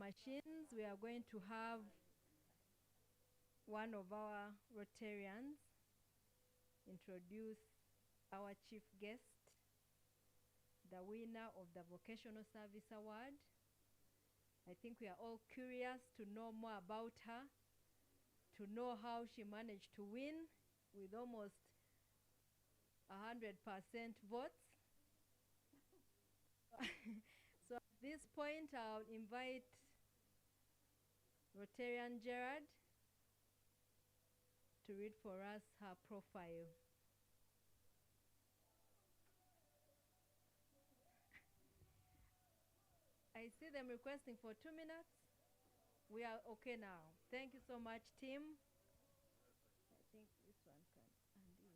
machines, we are going to have one of our Rotarians introduce our chief guest, the winner of the Vocational Service Award. I think we are all curious to know more about her, to know how she managed to win with almost 100% votes. So at this point, I'll invite Rotarian Gerard to read for us her profile. I see them requesting for 2 minutes. We are okay now. Thank you so much, team. I think this one can undo.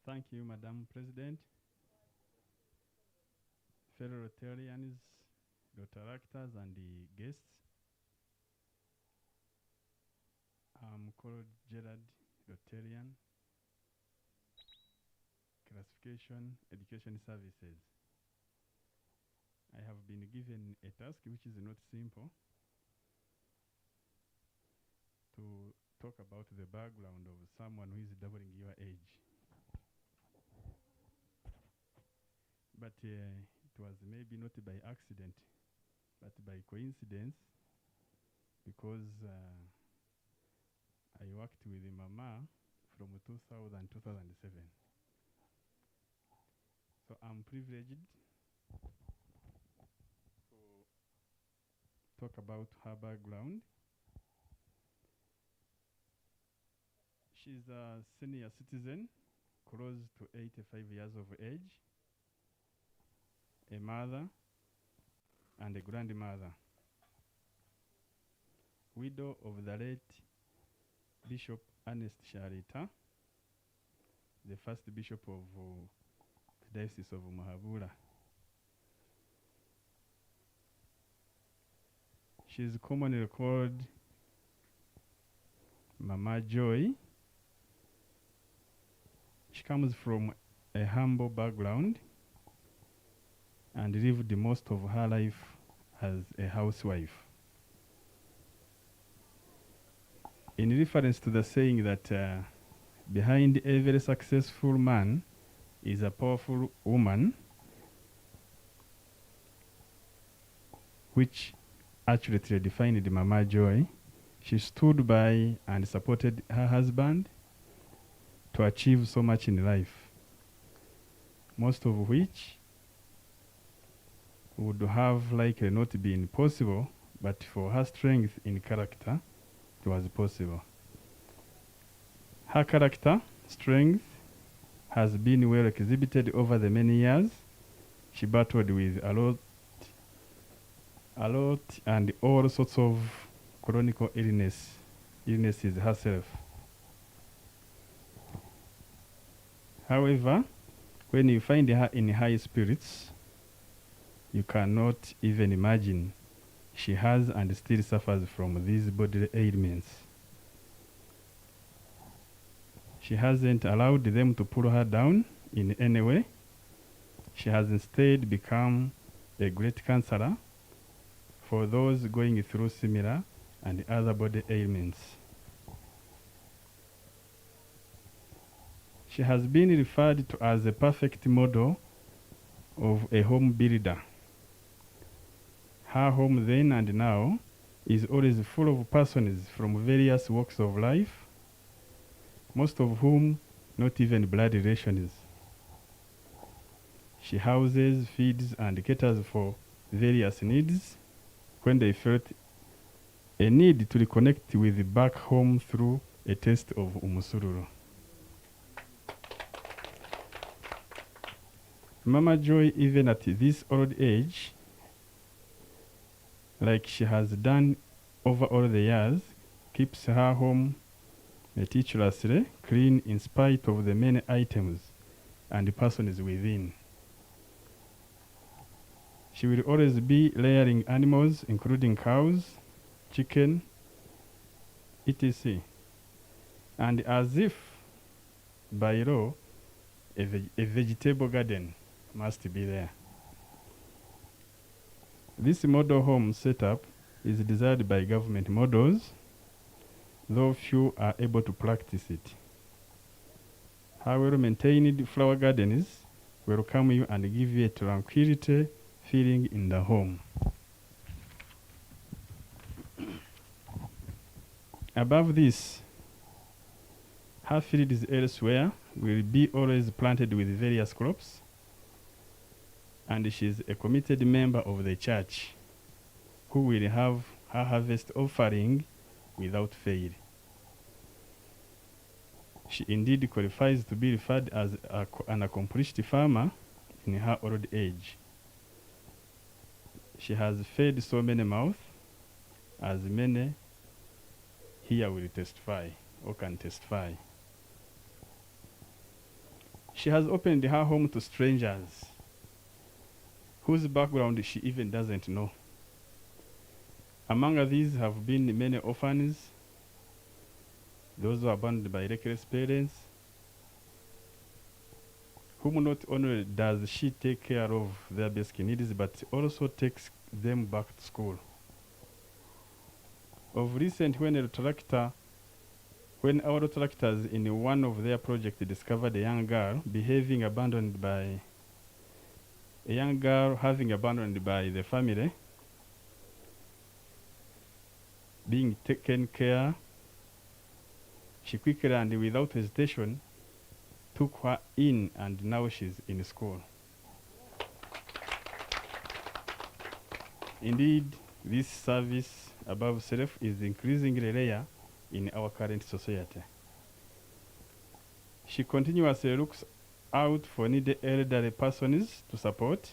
Thank you, Madam President. Fellow Rotarians, Rotaractors, and the guests. I'm called Gerard Rotarian, Classification Education Services. I have been given a task which is not simple to talk about the background of someone who is doubling your age. But it was maybe not by accident, but by coincidence, because I worked with Mama from 2000 2007. So I'm privileged to talk about her background. She's a senior citizen, close to 85 years of age, a mother and a grandmother, widow of the late Bishop Ernest Sharita, the first bishop of the Diocese of Mahabura. She is commonly called Mama Joy. She comes from a humble background and lived most of her life as a housewife. In reference to the saying that behind every successful man is a powerful woman, which accurately defined Mama Joy, she stood by and supported her husband to achieve so much in life, most of which would have likely not been possible, but for her strength in character, it was possible. Her character, strength, has been well exhibited over the many years. She battled with a lot and all sorts of chronic illnesses herself. However, when you find her in high spirits, you cannot even imagine she has and still suffers from these bodily ailments. She hasn't allowed them to pull her down in any way. She has instead become a great counselor for those going through similar and other body ailments. She has been referred to as a perfect model of a home builder. Her home then and now is always full of persons from various walks of life, most of whom not even blood relations. She houses, feeds, and caters for various needs when they felt a need to reconnect with back home through a taste of umusururu. Mama Joy, even at this old age, like she has done over all the years, keeps her home meticulously clean in spite of the many items and persons within. She will always be layering animals, including cows, chicken, etc. And as if by law, a vegetable garden must be there. This model home setup is desired by government models, though few are able to practice it. Her well-maintained flower gardens welcome you and give you a tranquility feeling in the home. Above this, her fields elsewhere will be always planted with various crops, and she is a committed member of the church who will have her harvest offering without fail. She indeed qualifies to be referred as an accomplished farmer in her old age. She has fed so many mouths, as many here will testify or can testify. She has opened her home to strangers whose background she even doesn't know. Among these have been many orphans, those who are abandoned by reckless parents, whom not only does she take care of their basic needs, but also takes them back to school. Of recent, when our tractors in one of their projects discovered a young girl having abandoned by the family, being taken care, she quickly and without hesitation took her in, and now she's in school. Indeed, this service above self is increasingly rare in our current society. She continuously looks out for needy elderly persons to support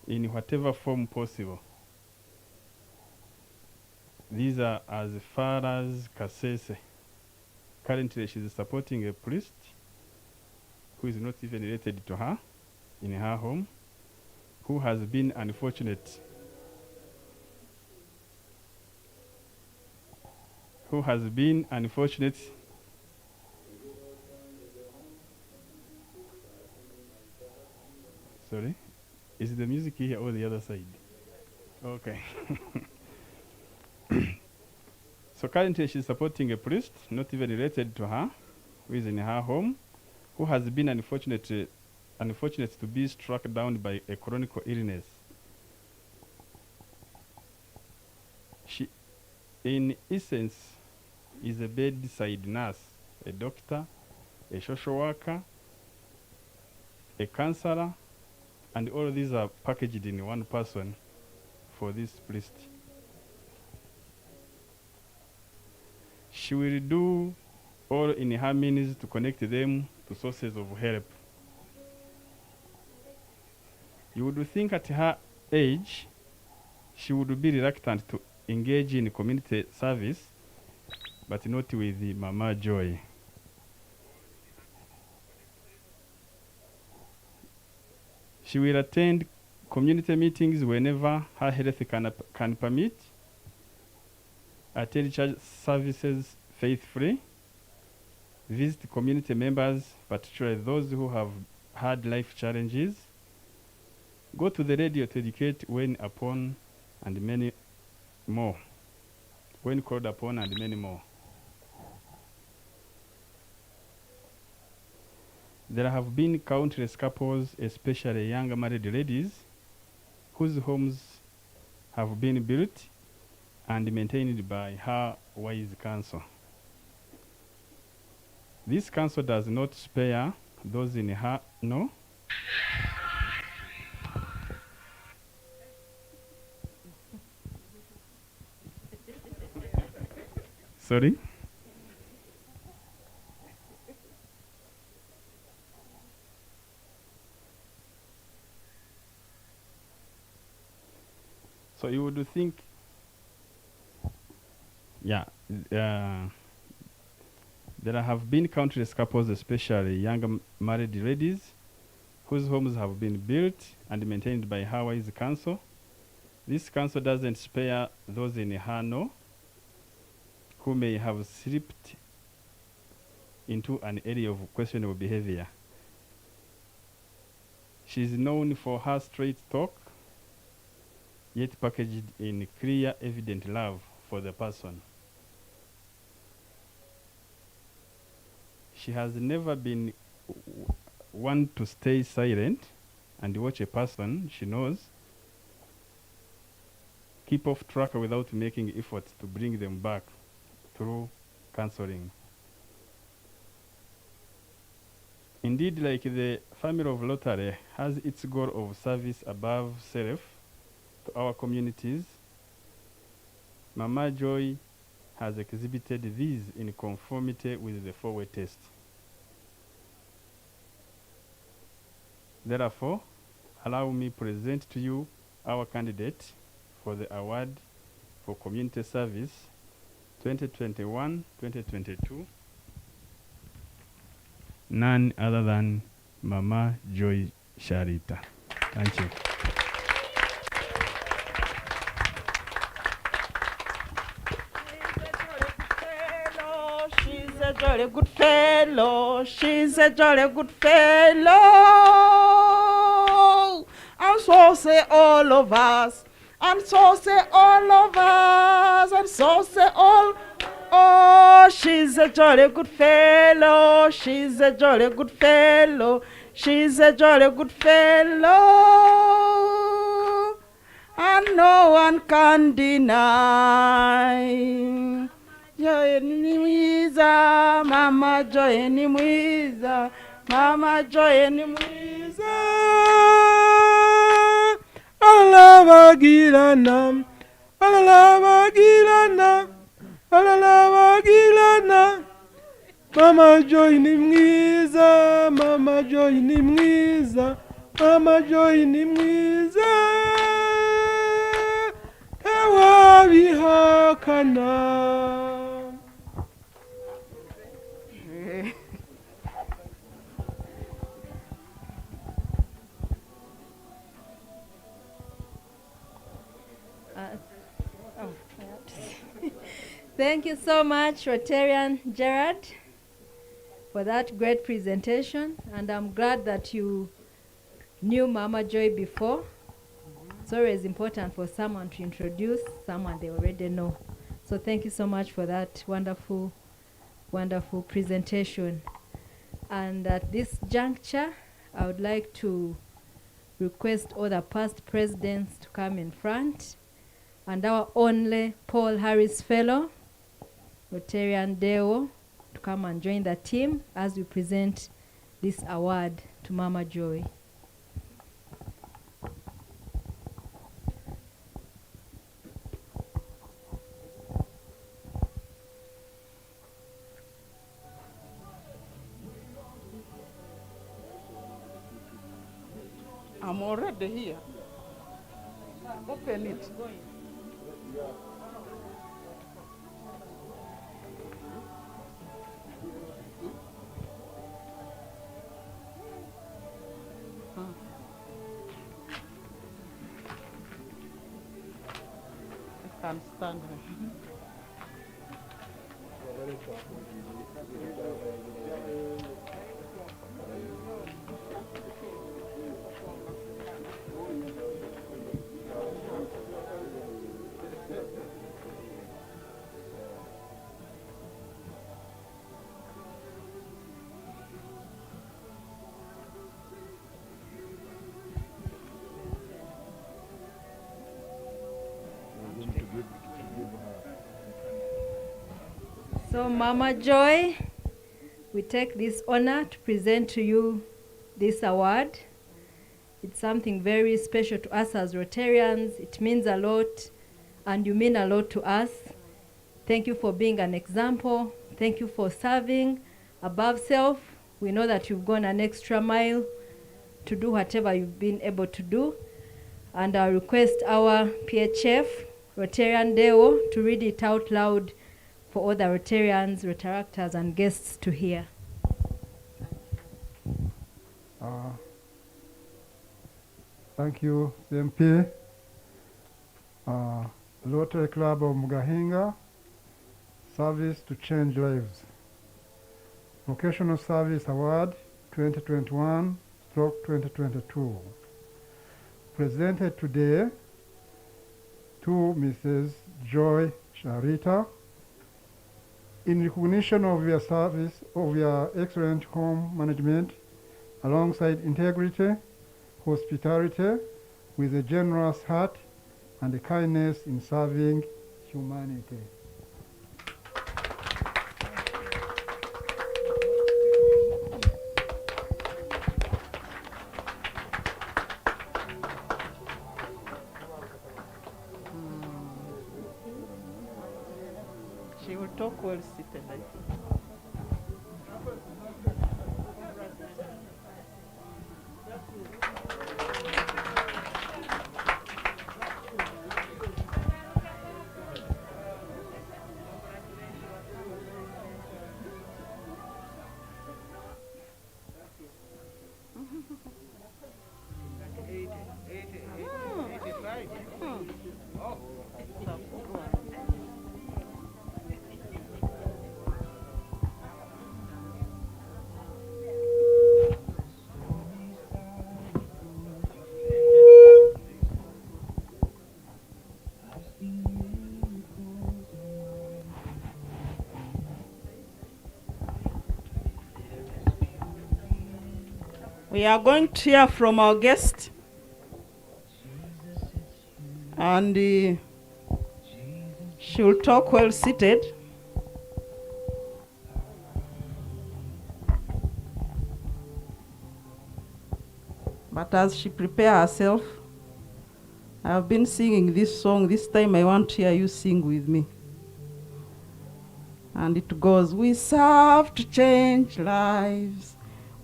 in whatever form possible. These are as far as Kasese. Currently, she is supporting a priest who is not even related to her in her home, who has been unfortunate. Sorry? Is the music here or the other side? Okay. So currently she's supporting a priest, not even related to her, who is in her home, who has been unfortunate to be struck down by a chronic illness. She, in essence, is a bedside nurse, a doctor, a social worker, a counselor, and all these are packaged in one person for this priest. She will do all in her means to connect them to sources of help. You would think at her age, she would be reluctant to engage in community service, but not with the Mama Joy. She will attend community meetings whenever her health can permit, attend church services faithfully, visit community members, particularly those who have had life challenges, go to the radio to educate when called upon, and many more. There have been countless couples, especially young married ladies, whose homes have been built and maintained by her wise counsel. This counsel does not spare those in her, no? Sorry? So you would think, yeah, there have been countless couples, especially young married ladies, whose homes have been built and maintained by Hawaii's council. This council doesn't spare those in Hano who may have slipped into an area of questionable behavior. She is known for her straight talk, yet packaged in clear, evident love for the person. She has never been one to stay silent and watch a person she knows keep off track without making efforts to bring them back through counseling. Indeed, like the family of Lotare has its goal of service above self to our communities, Mama Joy has exhibited these in conformity with the four-way test. Therefore, allow me present to you our candidate for the award for community service 2021-2022, none other than Mama Joy Sharita. Thank you. She's a jolly good fellow. She's a jolly good fellow. And so say all of us. And so say all of us. And so say all. Oh, she's a jolly good fellow. She's a jolly good fellow. She's a jolly good fellow. And no one can deny. Joy ni mwiza, Mama Joy ni mwiza, Mama Joy ni mwiza. Alalabagilana, alalabagilana, alalabagilana. Mama Joy ni mwiza, Mama Joy ni mwiza, Mama Joy ni mwiza. Ewabihakana. Thank you so much, Rotarian Gerard, for that great presentation. And I'm glad that you knew Mama Joy before. It's always important for someone to introduce someone they already know. So thank you so much for that wonderful, wonderful presentation. And at this juncture, I would like to request all the past presidents to come in front, and our only Paul Harris Fellow, Rotarian Deo, to come and join the team as we present this award to Mama Joy. I'm already here. Open it. I can't stand it. So Mama Joy, we take this honor to present to you this award. It's something very special to us as Rotarians. It means a lot, and you mean a lot to us. Thank you for being an example. Thank you for serving above self. We know that you've gone an extra mile to do whatever you've been able to do. And I request our PHF, Rotarian Deo, to read it out loud for all the Rotarians, Rotaractors, and guests to hear. Thank you, CMP. Rotary Club of Mgahinga, Service to Change Lives. Vocational Service Award 2021/2022. Presented today to Mrs. Joy Sharita in recognition of your service, of your excellent home management, alongside integrity, hospitality, with a generous heart and a kindness in serving humanity. She will talk well seated, I think. We are going to hear from our guest, and she will talk well seated. But as she prepares herself, I have been singing this song. This time I want to hear you sing with me. And it goes, we serve to change lives.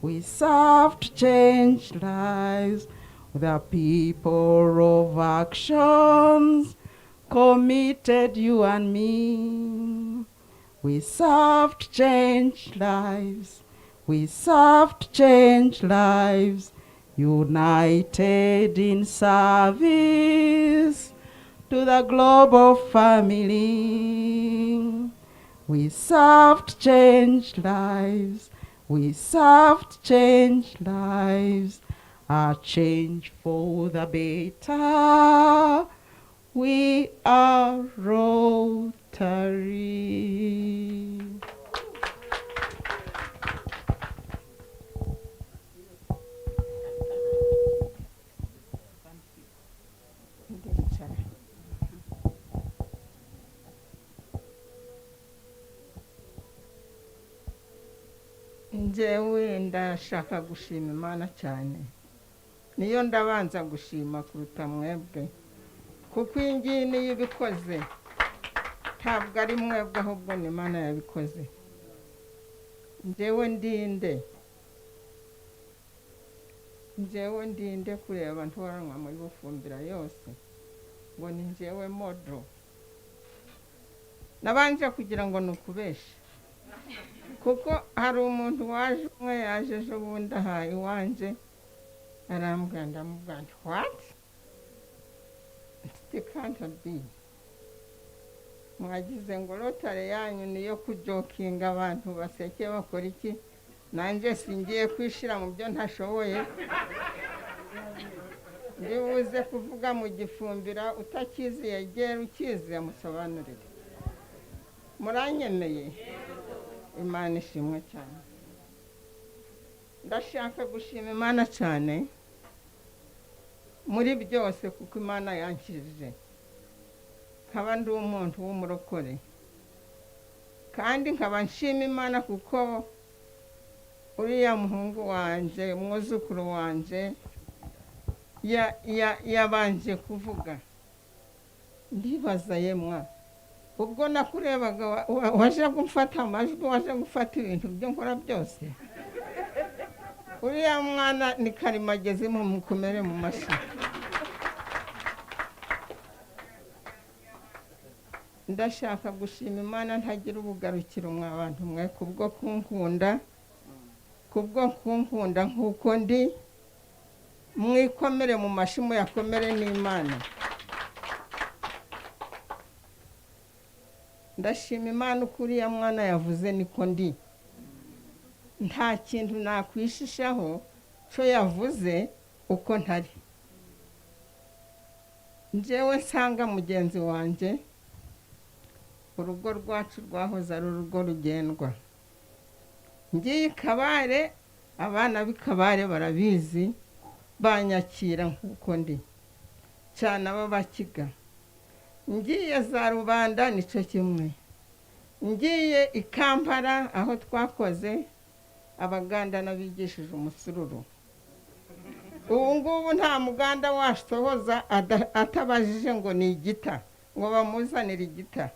We serve to change lives. We are people of actions, committed, you and me. We serve to change lives. We serve to change lives. United in service to the global family. We serve to change lives. We serve to change lives. A change for the better. We are Rotary. Njyewe ndashaka gushima Imana cyane, niyo ndabanza gushima kuruta mwebwe, kuko iyi ngiyi niyo ibikoze, ntabwo ari mwebwe ahubwo ni Imana yabikoze. Njyewe ndinde kureba abantu baranwa muri bufumbira yose ngo ni njyewe modro. Nabanje kugira ngo nukubeshe, kuko hari umuntu waje umwe yaje ejo bundi aha iwanje arambwira, ndamubwira nti what? It can't be. Mwagize ngo Rotary yanyu niyo kujokinga abantu baseke bakora iki? Nanjye singiye kwishira mu byo ntashoboye. Ndibuze kuvuga mu gifumbira, utakizi yegera ukizi amusobanurire. Muranyeneye? Imana ishimwe cyane. Ndashaka gushima Imana cyane muri byose, kuko Imana yankijije. Nkaba ndi umuntu w'umurokore, kandi nkaba nshima Imana kuko uriya muhungu wanje, umwuzukuru wanje yabanje kuvuga. Ndibaza yemwa, ubwo nakurebaga waje gufata amajwi, waje gufata ibintu byo nkora byose. Uriya mwana ni karimagezi, mukomere mu mashyi. Ndashaka gushima Imana ntagira ubugarukiro mwa bantu mwe, kubwo kunkunda nk'uko ndi. Mwikomere mu mashyi, muyakomere n'Imana. Ndashima Imana uko uriya mwana yavuze niko ndi. Nta kintu nakwishishaho cyo yavuze uko ntari. Njyewe nsanga mugenzi wanjye, urugo rwacu rwahoze ari urugo rugendwa. Ngiye Kabare, abana b'Ikabare barabizi, banyakira nk'uko ndi cyane ababakiga. Ngiye za Rubanda nico kimwe. Ngiye i Kampala aho twakoze, Abaganda nabigishije umusururu. Ubu ngubu nta muganda wasohoza atabajije ngo ni igita, ngo bamuzanire igita.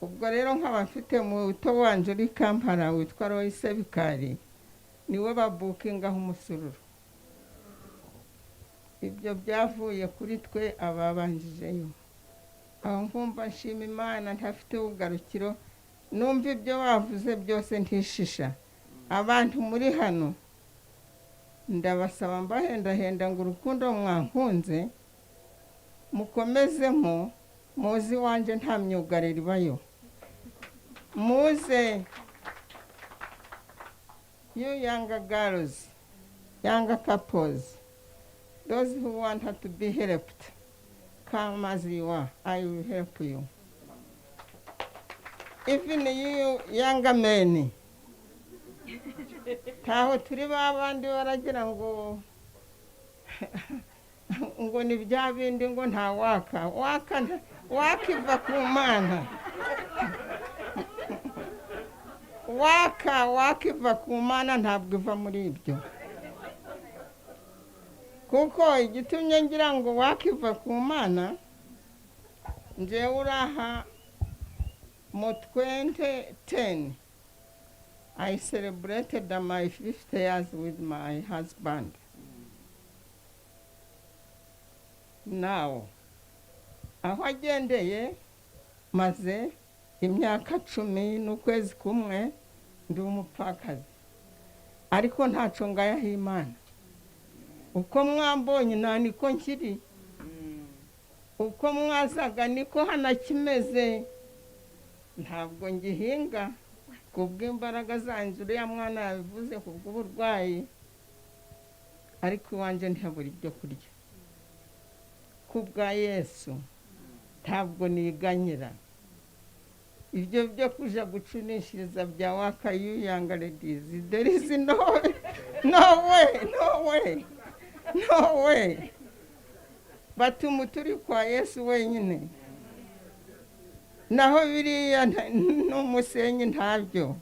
Ubwo rero nkaba mfite muto wanje uri Kampala witwa Royce Bikari, niwe babukingaho umusururu. Ibyo byavuye kuri twe ababanjijeyo. Aho nkumva nshima Imana ntafite ubugarukiro, numva ibyo bavuze byose ntishisha. Abantu muri hano ndabasaba mbahendahenda ngo urukundo mwankunze mukomezemo, muzi wanje nta myugariro ibayo. Muze, you younger girls, younger couples, those who want her to be helped, come as you are, I will help you. Even you younger men, taho turi babandi baragira ngo ngo ni bya bindi ngo nta wakiva ku Mana. Wakiva ku Mana ntabwo iva muri ibyo. Kuko igitumye ngira ngo wakiva ku Mana, nje uraha mu 2010 I celebrated my 50 years with my husband. Now, aho agendeye maze imyaka 10 n'ukwezi kumwe ndi umupfakazi. Ariko ntaco ngayaho Imana. Uko mwambonye niko nkiri. Uko mwazaga niko hanakimeze. Ntabwo ngihinga kubw'imbaraga zanje, uriya mwana yabivuze kubw'uburwayi. Ariko wanje ntaburi ibyo kurya. Kubwa Yesu ntabwo niganyira. Ibyo byo kuja gucunishiriza bya waka you young ladies, there is no way. Batumuturi kwa Yesu wenyine. Naho biriya n'umusenyi ntabyo.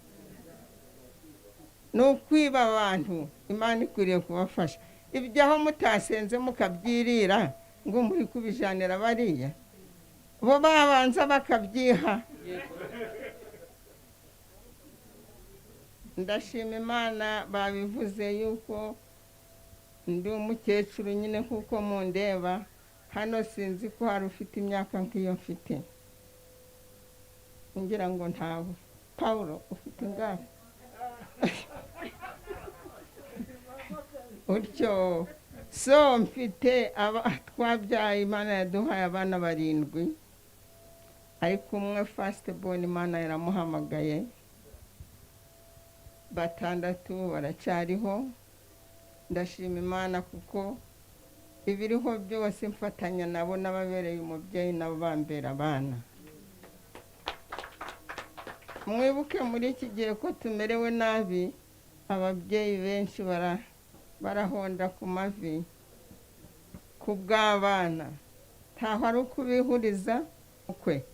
N'ukwiba abantu, Imana ikwiriye kubafasha. Ibyaho mutasenze mukabyirira ngo muri kubijanira bariya, bo babanza bakabyiha. Ndashima Imana babivuze yuko ndi umukecuru nyine nkuko mundeba. Hano sinzi ko hari ufite imyaka nk'iyo mfite. Ngira ngo ntabo. Paulo ufite ingahe? Utyo so mfite twabyaye, Imana yaduhaye abana 7. Ariko umwe first born Imana yaramuhamagaye. 6 baracariho. Ndashima Imana kuko ibiriho byose mfatanya nabo nababereye umubyeyi nabo bambera abana. Mwibuke muri iki gihe ko tumerewe nabi, ababyeyi benshi barahonda ku mavi kubw'abana. Ntaho ari ukubihuriza ukwe.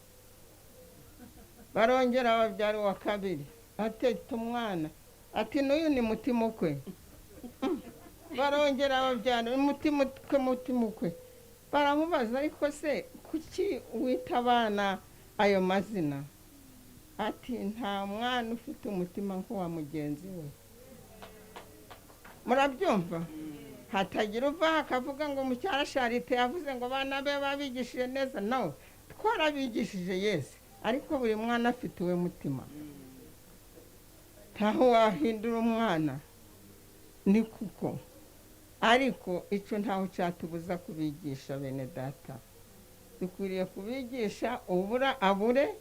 Barongera babyara wa kabiri, ateta umwana ati n'uyu ni mutima ukwe. Barongera babyara mutima ukwe. Baramubaza ariko se kuki wita abana ayo mazina ati nta mwana ufite umutima nk'uwa mugenzi we. Murabyumva? Hatagira uva akavuga ngo mucyara Charite yavuze ngo abana be babigishije neza. No, twarabigishije Yesu, ariko buri mwana afite uwe mutima. Ntaho wahindura umwana ni kuko, ariko icyo ntaho cyatubuza kubigisha bene data. Dukwiriye kubigisha ubura abure,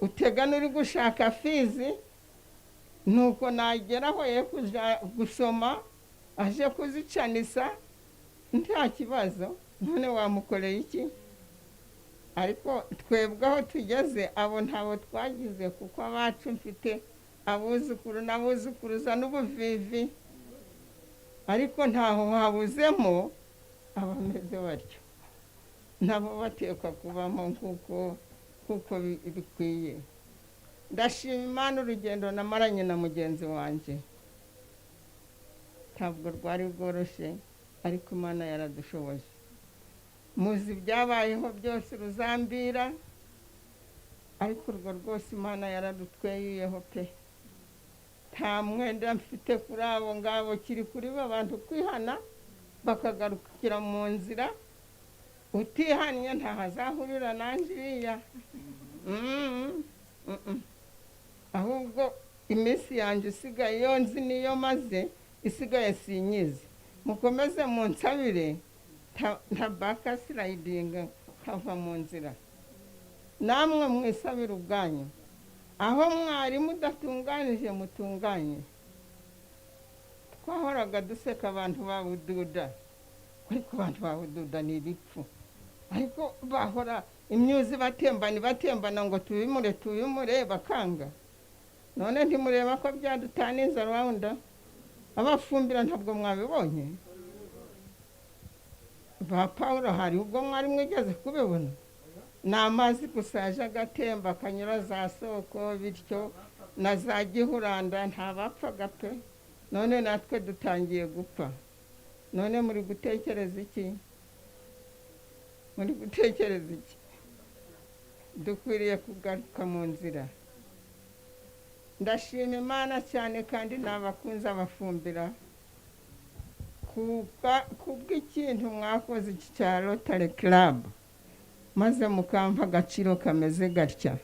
utegana uri gushaka fizi, nuko nageraho ye kuja gusoma aje kuzicanisa nta kibazo, none wamukoreye iki? Ariko twebwe aho tugeze abo ntabo twagize, kuko abacu mfite abuzukuru n'abuzukuruza n'ubuvivi, ariko ntaho habuzemo abameze batyo, nabo batekwa kubamo kuko bikwiye. Ndashima Imana urugendo namaranye na mugenzi wanjye, ntabwo rwari rworoshye, ariko Imana yaradushoboje. Muzi byabayeho byose ruzambira, ariko urwo rwose Imana yaradutweyeho pe. Nta mwenda mfite kuri abo ngabo, kiri kuri bo abantu kwihana bakagarukira mu nzira. Utihanye ntahazahurira nanjiriya. Ahubwo iminsi yanjye isigaye iyo nzi niyo maze, isigaye sinyizi. Mukomeze munsabire nta backsliding kava mu nzira. Namwe mwisabire ubwanyu, aho mwari mudatunganije mutunganye. Twahoraga duseka abantu babududa, ariko abantu babududa ni ibipfu. Ariko bahora imyuzi batembana ngo tubimure bakanga. None ntimureba ko byadutaninza rawunda? Abafumbira ntabwo mwabibonye? Ba Paulo hari ubwo mwari mwigeze kubibona? Ni amazi gusa yaje agatemba akanyura za soko, bityo na za Gihuranda nta bapfaga pe. None natwe dutangiye gupfa. None muri gutekereza iki? Muri gutekereza iki? Dukwiriye kugaruka mu nzira. Ndashima Imana cyane kandi nabakunze abafumbira kubw'ikintu mwakoze iki cya Rotary Club, maze mukampa agaciro kameze gatya.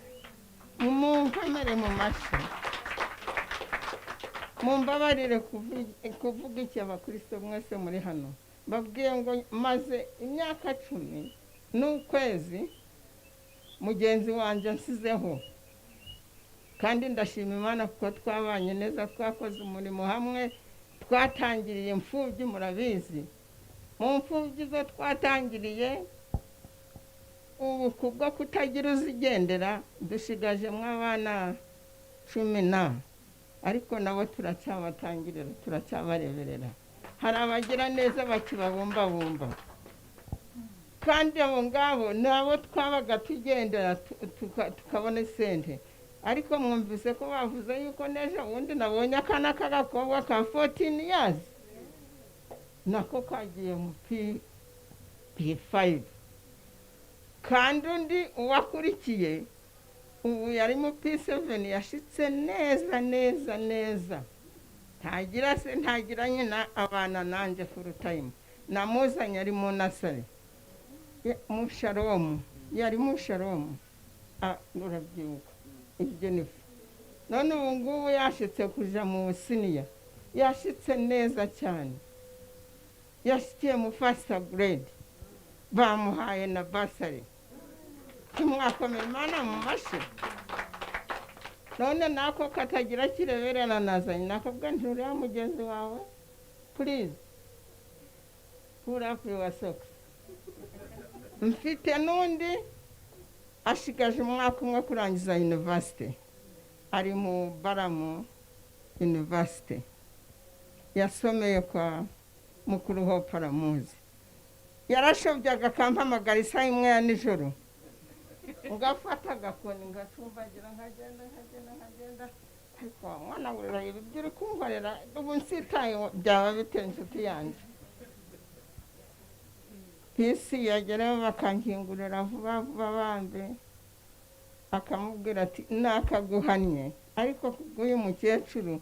Mumvamere mu mashyi, mumbabarire kuvuga iki abakristo mwese muri hano. Babwiye ngo maze imyaka 10 n'ukwezi mugenzi wanjye nsizeho, kandi ndashima Imana kuko twabanye neza, twakoze umurimo hamwe. Twatangiriye imfubyi, murabizi. Mu mfubyi zo twatangiriye, ubu kubwo kutagira uzigendera dushigaje mw'abana 10, ariko nabo turacyabatangirira, turacyabareberera. Hari abagira neza bakibabumbabumba, kandi abo ngabo nabo twabaga tugendera tukabona sente. Ariko mwumvise ko bavuze yuko neje ubundi nabonye akana k'agakobwa ka 14 years, nako kagiye mu P5, kandi undi uwakurikiye ubu yari mu P7, yashitse neza. Ntagira se ntagira nyina, abana nanjye full time. Namuzanye ari mu nasari mu Shalom, yari mu Shalom. Urabyibuka ibyo nifu. None ubu ngubu yashitse kuja mu senior, yashitse neza cyane. Yashitiye mu first grade, bamuhaye na basari. Tumwakomera Imana mu mashi. None nako katagira kireberana nazanye, nakabwa nturiya mugenzi wawe, please pull up your socks. Mfite n'undi ashigaje umwaka umwe kurangiza university, ari mu Baramu University, yasomeye kwa mukuru ho Paramuzi. Yarashobyaga akampamagara isaha imwe ya nijoro, ugafata agakoni ngacumbagira nkagenda, ariko mwana we ibyo uri kunkorera ubu nsitaye byaba bite inshuti yanjye. Pisi yageraho bakankingurira vuba bambe, akamubwira ati nakaguhannye ariko kubw'uyu mukecuru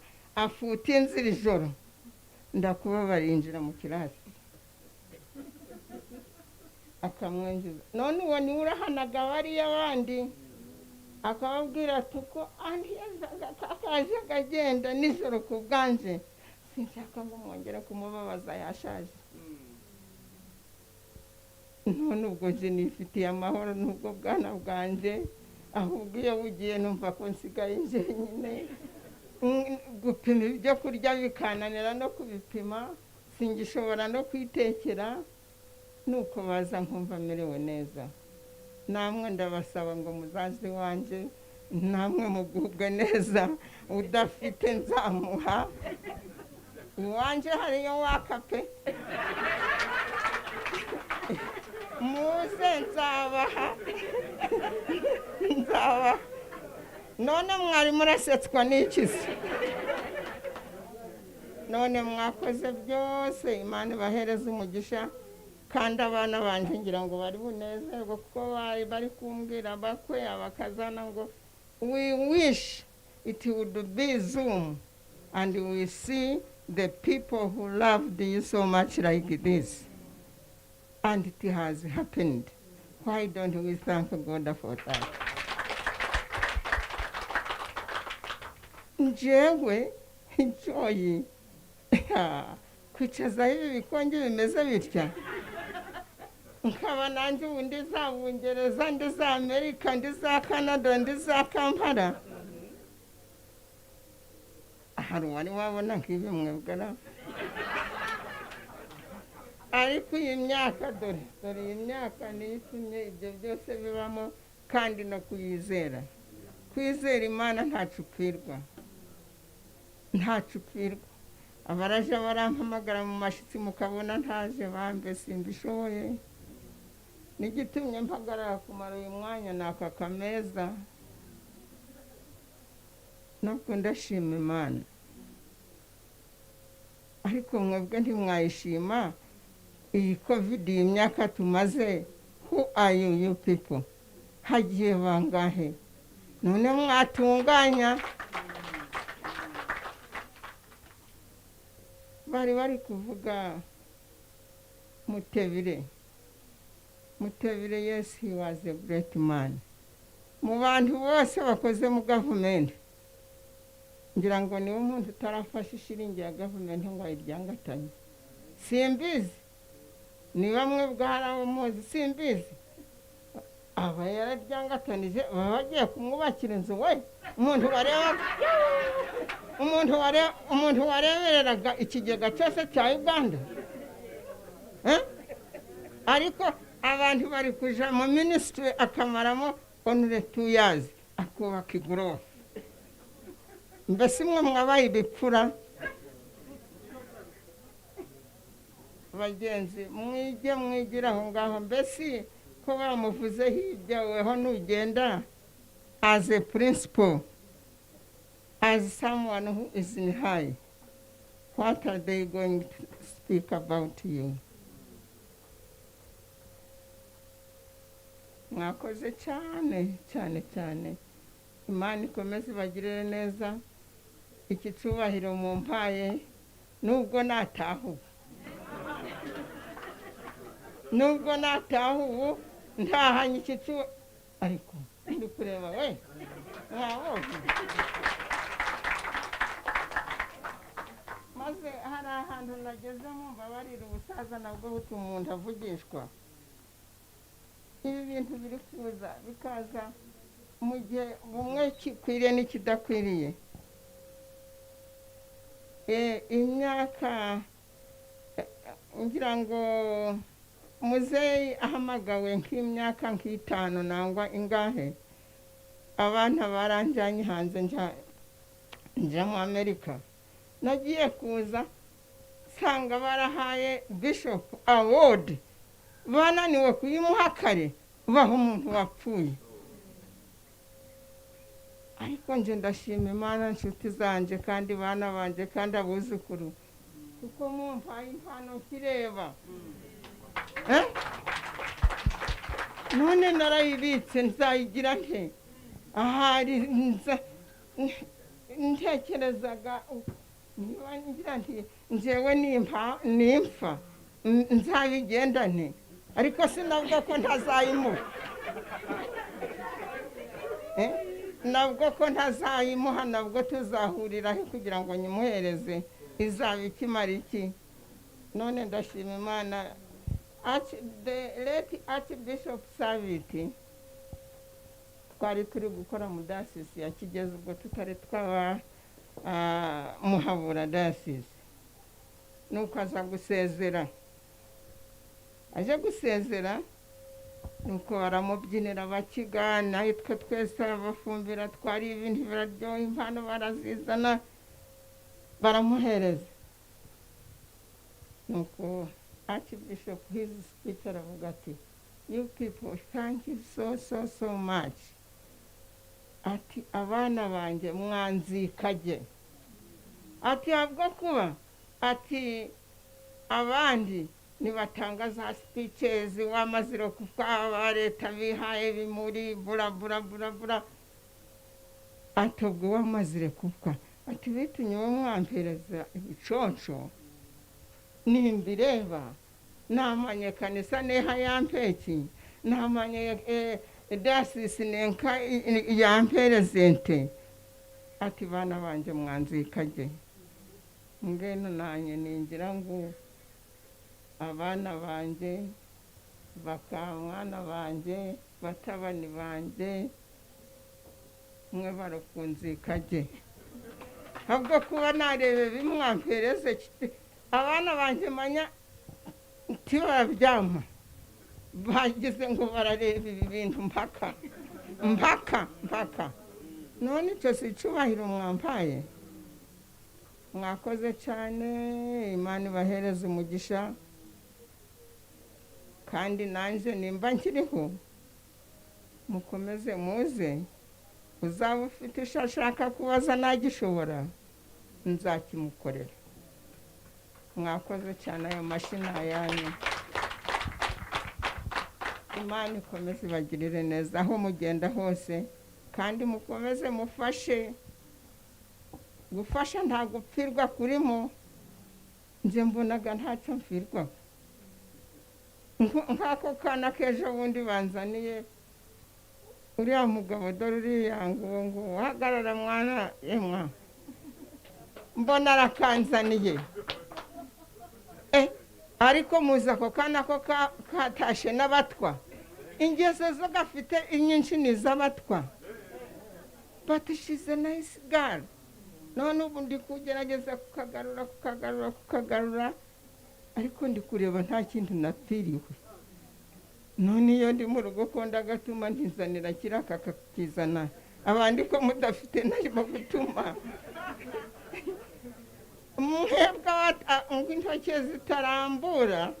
afuta inzira ijoro ndakubabara injira mu kirasi akamwinjiza none uwo niwe urahanaga bariya bandi akababwira ati uko andi kaje kagenda nijoro ku bwanje sinshaka ngo mwongere kumubabaza yashaje none ubwo je nifitiye amahoro n'ubwo bwana bwanje ahubwo iyo bugiye numva ko nsigaye njyenyine gupima ibyo kurya bikananira no kubipima singishobora no kwitekera nuko baza nkumva merewe neza namwe ndabasaba ngo muzaze wanje namwe mugubwe neza udafite nzamuha iwanje hariyo wakape muze nzabaha none mwari murasetswa n'ikisi none mwakoze byose Imana ibahereze umugisha kandi abana banje ngira ngo bari bunezerwe kuko bari kumbwira bakwe abakazana ngo we wish it would be Zoom and we see the people who loved you so much like this. And it has happened. Why don't we thank God for that? Njyewe Joy kwicaza ibi bikonje bimeze bitya nkaba nanjye ubundi za Bungereza ndi za Amerika ndi za Canada ndi za Kampala hari wari wabona nk'ibi mwebwe ariko iyi myaka dore iyi myaka nitumye ibyo byose bibamo kandi no kwizera Imana ntacupirwa abaraje barampamagara mu mashitsi mukabona ntaje bambe simbishoboye nigitumye mpagarara kumara uyu mwanya naka kameza nubwo ndashima Imana ariko mwebwe ntimwayishima iyi covid imyaka tumaze. Who are you people? Hagiye bangahe none mwatunganya bari kuvuga Mutebire, yes, he was a great man. Mu bantu bose bakoze mu government ngira ngo niwe umuntu utarafashe ishiringi ya government ngo ayiryangatanye simbizi ni bamwe bwarawo muzi simbizi aba yararyangatanije baba bagiye kumwubakira inzu we umuntu warebereraga ikigega cyose cya Uganda ariko abantu bari kuja mu ministry akamaramo only 2 years akubaka igorofa mbese mwe mwabaye ibipfura bagenzi mwigira aho ngaho mbese ko bamuvuze hirya weho nugenda as a principal, as someone who is in high, what are they going to speak about you? Mwakoze cyane Imana ikomeze bagirire neza ikicubahiro mu mpaye nubwo natahu ntahanye ikicu ariko ndi kureba we maze hari ahantu nageze mu mbabarira ubusaza nabwo butuma umuntu avugishwa ibi bintu biri kuza bikaza mu gihe bumwe kikwiriye n'ikidakwiriye imyaka ngira ngo muzeyi ahamagawe nk'imyaka nk'itanu nangwa ingahe abana baranjanye hanze nja mu Amerika nagiye kuza sanga barahaye Bishop Award bananiwe kuyimuha kare baho umuntu wapfuye ariko nje ndashima Imana nshuti zanje kandi bana banje kandi abuzukuru kuko mumpaye impano kireba none narayibitse nzayigira nte ahari ntekerezaga niba ngira nti njyewe nimpfa nzabigendane ariko sinavuga ko ntazayimuha nabwo ko ntazayimuha nabwo tuzahuriraho kugira ngo nyimuhereze izaba ikimara iki none ndashima Imana the late Archbishop Saviti twari turi gukora mu dayosisi ya Kigezi ubwo tutari twaba muhabura dayosisi nuko aza gusezera aje gusezera nuko baramubyinira bakigana twe twese abafumbira twari ibintu biraryoha impano barazizana baramuhereza nuko Archbishop his speech aravuga ati you people thank you so much ati abana banjye mwanzikajye ati ahubwo kuba ati abandi nibatanga za speeches wamaziro kufa leta bihaye bimuri bura ati ubwo wamazire kufa ati bitunye wo mwampereza ibiconco nimbireba namanye kanisa neha yampeki namanye dayosisi nenka yamperezente ati bana banje mwanzikajye ngeno nanye ningira ngo abana banje bakamwana banje batabani banje mwe barakunzikajye ahubwo kuba narebe bimwampereze abana banje manya ntibabyama bagize ngo barareba ibi bintu mpaka none icyo si icyubahiro mwampaye mwakoze cyane Imana ibahereze umugisha kandi nanjye nimba nkiriho mukomeze muze uzaba ufite icyo ashaka kubaza nagishobora nzakimukorera mwakoze cyane ayo mashina yanyu Imana ikomeze ibagirire neza aho mugenda hose kandi mukomeze mufashe gufasha nta gupfirwa kurimo nje mbonaga ntacyo mfirwa nk'ako kana k'ejo bundi banzaniye uriya mugabo dore uriya ngo uhagarara mwana yemwa mbona arakanzaniye ariko muzi ako kana ko katashe n'abatwa ingeso zo gafite inyinshi ni iz'abatwa but she's a nice girl none ubu ndi kugerageza kukagarura ariko ndi kureba nta kintu napfiriwe none iyo ndi mu rugo ko ndagatuma ntizanira kiraka kakizana abandi ko mudafite narimo gutuma mwebwe ngo intoki zitarambura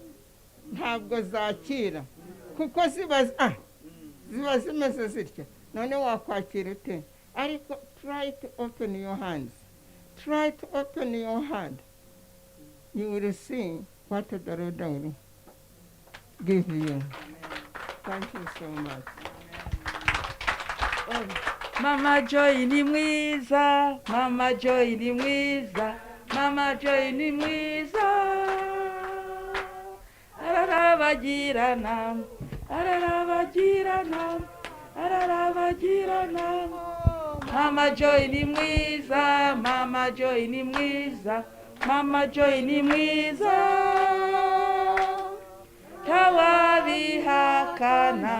ntabwo zakira kuko ziba zimeze zitya none wakwakira ute ariko try to open your hands try to open your heart you will see what the Lord will give you. Thank you so much. Mama Joy ni mwiza, Mama Joy ni mwiza, Mama Joy ni mwiza. Ararabagirana, ararabagirana, ararabagirana. Mama Joy ni mwiza, Mama Joy ni mwiza, Mama Joy ni mwiza. Tawabihakana.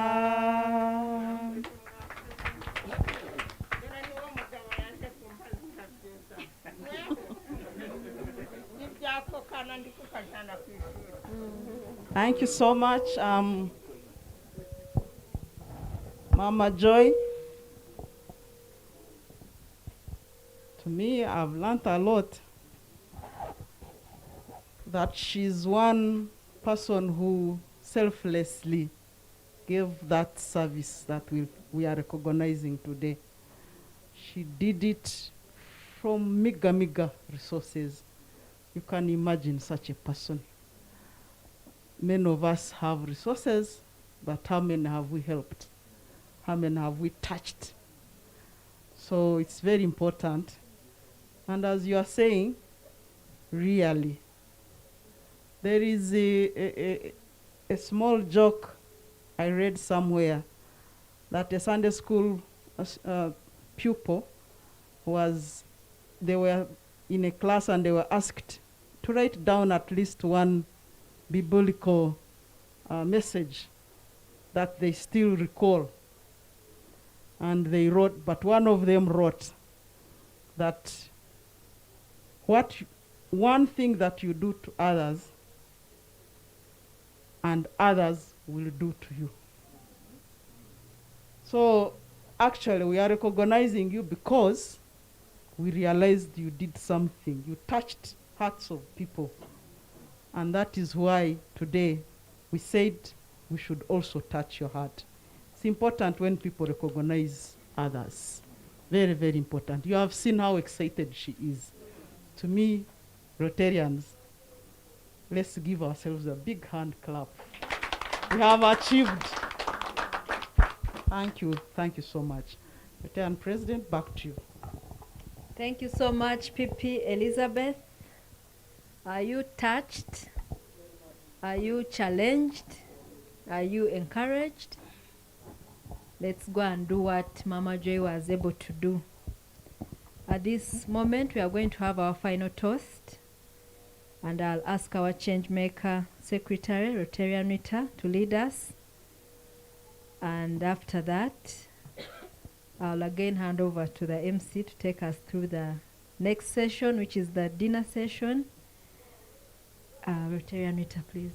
Thank you so much, Mama Joy. To me, I've learned a lot. That she's one person who selflessly gave that service that we are recognizing today. She did it from mega resources. You can imagine such a person. Many of us have resources, but how many have we helped? How many have we touched? So it's very important. And as you are saying, really, there is a small joke I read somewhere that a Sunday school pupil they were in a class and they were asked to write down at least one biblical message that they still recall. And they wrote, but one of them wrote that one thing that you do to others and others will do to you. So actually we are recognizing you because we realized you did something. You touched hearts of people. And that is why today we said we should also touch your heart. It's important when people recognize others. Very, very important. You have seen how excited she is. To me, Rotarians, let's give ourselves a big hand clap. We have achieved. Thank you. Thank you so much. Rotarian President, back to you. Thank you so much, PP Elizabeth. Are you touched? Are you challenged? Are you encouraged? Let's go and do what Mama Joy was able to do. At this moment, we are going to have our final toast. And I'll ask our Changemaker Secretary, Rotarian Rita, to lead us. And after that, I'll again hand over to the MC to take us through the next session, which is the dinner session. Rotarian Rita, please.